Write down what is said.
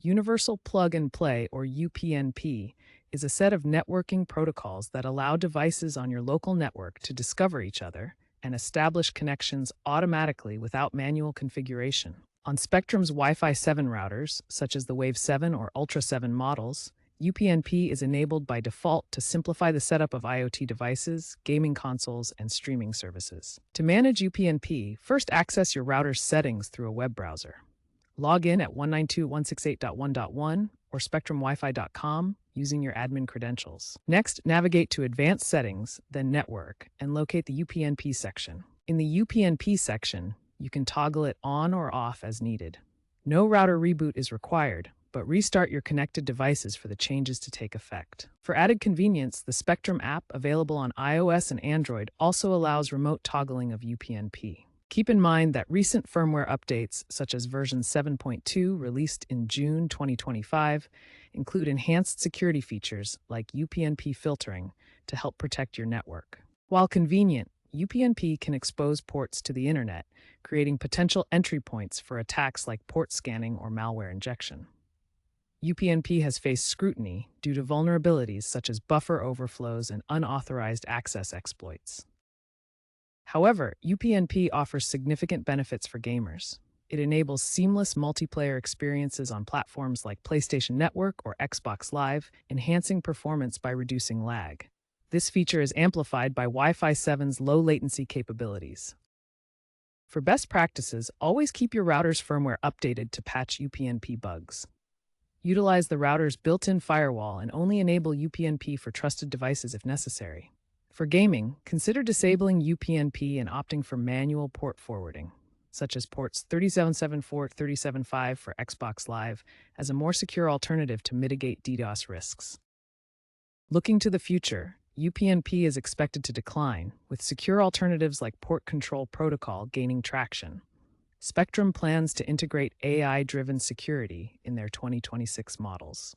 Universal Plug and Play, or UPnP, is a set of networking protocols that allow devices on your local network to discover each other and establish connections automatically without manual configuration. On Spectrum's Wi-Fi 7 routers, such as the Wave 7 or Ultra 7 models, UPnP is enabled by default to simplify the setup of IoT devices, gaming consoles, and streaming services. To manage UPnP, first access your router's settings through a web browser. Log in at 192.168.1.1 or spectrumwifi.com using your admin credentials. Next, navigate to Advanced Settings, then Network, and locate the UPnP section. In the UPnP section, you can toggle it on or off as needed. No router reboot is required, but restart your connected devices for the changes to take effect. For added convenience, the Spectrum app, available on iOS and Android, also allows remote toggling of UPnP. Keep in mind that recent firmware updates, such as version 7.2 released in June 2025, include enhanced security features like UPnP filtering to help protect your network. While convenient, UPnP can expose ports to the internet, creating potential entry points for attacks like port scanning or malware injection. UPnP has faced scrutiny due to vulnerabilities such as buffer overflows and unauthorized access exploits. However, UPnP offers significant benefits for gamers. It enables seamless multiplayer experiences on platforms like PlayStation Network or Xbox Live, enhancing performance by reducing lag. This feature is amplified by Wi-Fi 7's low latency capabilities. For best practices, always keep your router's firmware updated to patch UPnP bugs. Utilize the router's built-in firewall and only enable UPnP for trusted devices if necessary. For gaming, consider disabling UPnP and opting for manual port forwarding, such as ports 3774-375 for Xbox Live, as a more secure alternative to mitigate DDoS risks. Looking to the future, UPnP is expected to decline, with secure alternatives like Port Control Protocol gaining traction. Spectrum plans to integrate AI-driven security in their 2026 models.